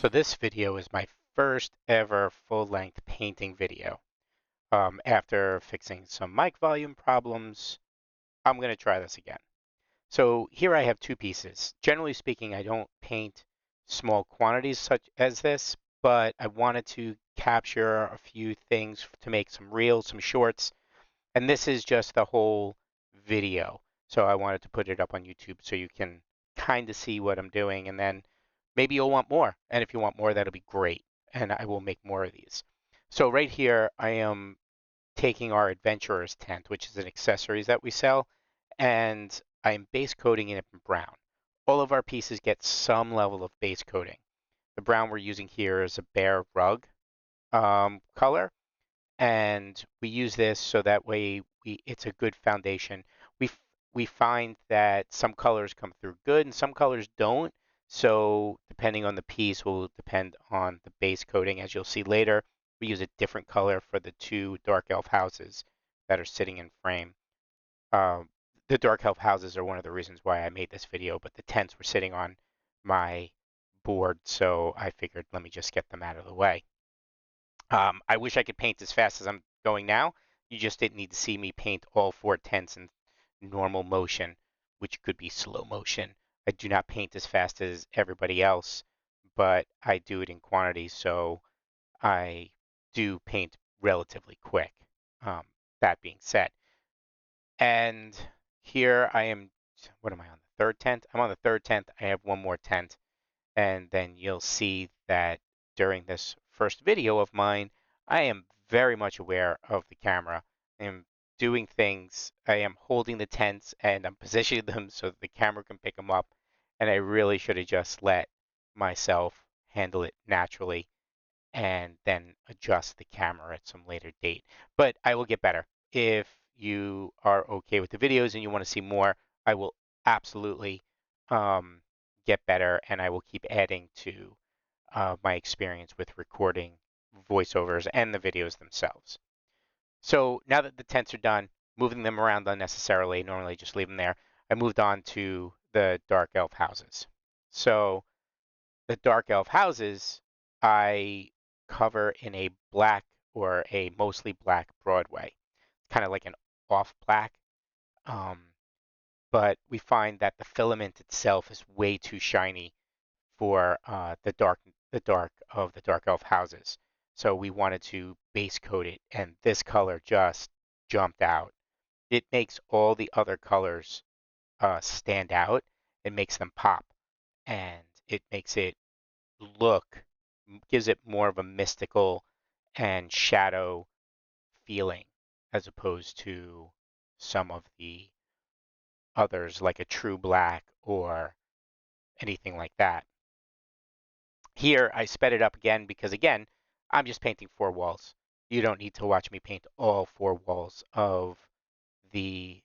So this video is my first ever full-length painting video. After fixing some mic volume problems, I'm going to try this again. So here I have two pieces. Generally speaking, I don't paint small quantities such as this, but I wanted to capture a few things to make some reels, some shorts, and this is just the whole video. So I wanted to put it up on YouTube so you can kind of see what I'm doing, and then maybe you'll want more. And if you want more, that'll be great. And I will make more of these. So right here, I am taking our adventurer's tent, which is an accessories that we sell, and I'm base coating it in brown. All of our pieces get some level of base coating. The brown we're using here is a bear rug color, and we use this so that way it's a good foundation. We we find that some colors come through good and some colors don't. So depending on the piece will depend on the base coating. As you'll see later, we use a different color for the two dark elf houses that are sitting in frame. Um, the dark elf houses are one of the reasons why I made this video, but the tents were sitting on my board, so I figured let me just get them out of the way. I wish I could paint as fast as I'm going now. You just didn't need to see me paint all four tents in normal motion, which could be slow motion. I do not paint as fast as everybody else, but I do it in quantity, so I do paint relatively quick. Um, that being said, and here I am, what am I on the third tent? I'm on the third tent. I have one more tent, and then you'll see that during this first video of mine, I am very much aware of the camera. I am doing things, I am holding the tents and I'm positioning them so that the camera can pick them up. And I really should have just let myself handle it naturally and then adjust the camera at some later date. But I will get better. If you are okay with the videos and you want to see more, I will absolutely um, get better and I will keep adding to my experience with recording voiceovers and the videos themselves. So now that the tents are done, moving them around unnecessarily, normally just leave them there, I moved on to the dark elf houses. So the dark elf houses, I cover in a black or a mostly black Broadway, kind of like an off black. Um, but we find that the filament itself is way too shiny for the dark of the dark elf houses. So we wanted to base coat it, and this color just jumped out. It makes all the other colors stand out. It makes them pop, and it makes it look, gives it more of a mystical and shadow feeling as opposed to some of the others like a true black or anything like that. Here I sped it up again because again, I'm just painting four walls. You don't need to watch me paint all four walls of the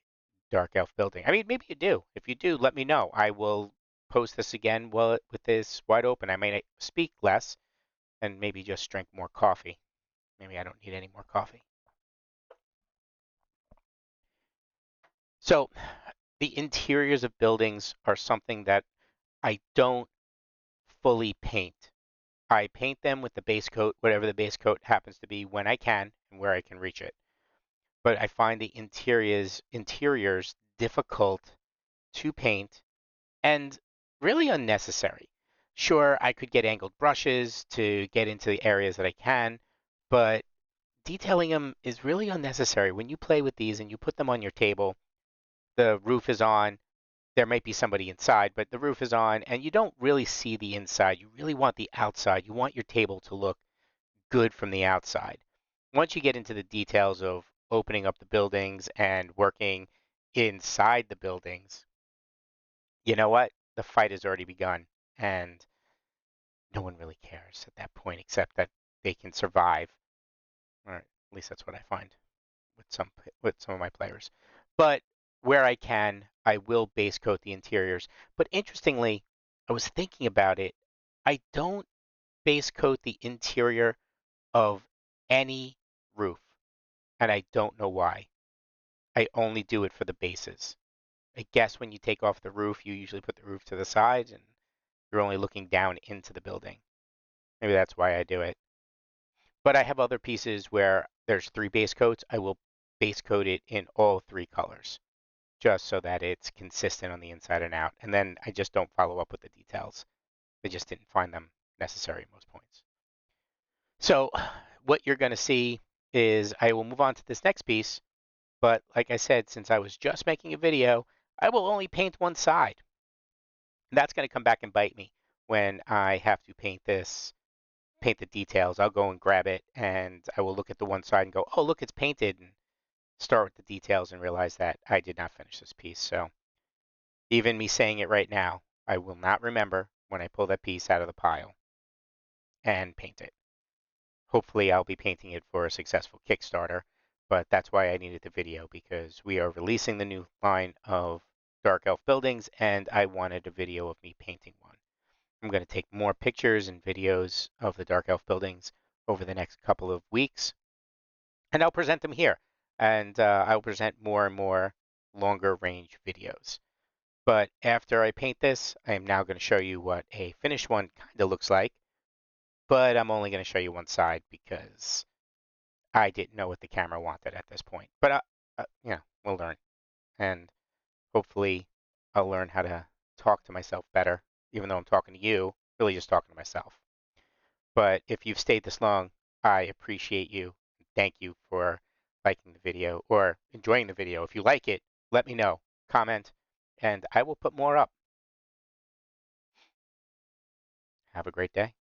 Dark Elf building. I mean, maybe you do. If you do, let me know. I will post this again with this wide open. I may speak less and maybe just drink more coffee. Maybe I don't need any more coffee. So the interiors of buildings are something that I don't fully paint. I paint them with the base coat, whatever the base coat happens to be, when I can and where I can reach it. But I find the interiors difficult to paint and really unnecessary. Sure, I could get angled brushes to get into the areas that I can, but detailing them is really unnecessary. When you play with these and you put them on your table, the roof is on, there might be somebody inside, but the roof is on, and you don't really see the inside. You really want the outside. You want your table to look good from the outside. Once you get into the details of opening up the buildings and working inside the buildings, you know what? The fight has already begun, and no one really cares at that point except that they can survive. Or at least that's what I find with some of my players. But where I can, I will base coat the interiors. But interestingly, I was thinking about it. I don't base coat the interior of any roof, and I don't know why. I only do it for the bases. I guess when you take off the roof, you usually put the roof to the sides and you're only looking down into the building. Maybe that's why I do it. But I have other pieces where there's 3 base coats. I will base coat it in all 3 colors just so that it's consistent on the inside and out. And then I just don't follow up with the details. I just didn't find them necessary at most points. So what you're going to see is I will move on to this next piece. But like I said, since I was just making a video, I will only paint one side. And that's going to come back and bite me when I have to paint this, paint the details. I'll go and grab it and I will look at the one side and go, oh, look, it's painted, and start with the details and realize that I did not finish this piece. So even me saying it right now, I will not remember when I pull that piece out of the pile and paint it. Hopefully I'll be painting it for a successful Kickstarter, but that's why I needed the video, because we are releasing the new line of Dark Elf buildings and I wanted a video of me painting one. I'm going to take more pictures and videos of the Dark Elf buildings over the next couple of weeks, and I'll present them here. And I'll present more and more longer range videos. But after I paint this, I am now going to show you what a finished one kind of looks like. But I'm only going to show you one side because I didn't know what the camera wanted at this point. But yeah, we'll learn. And hopefully I'll learn how to talk to myself better, even though I'm talking to you, really just talking to myself. But if you've stayed this long, I appreciate you. Thank you for liking the video or enjoying the video. If you like it, let me know. Comment, and I will put more up. Have a great day.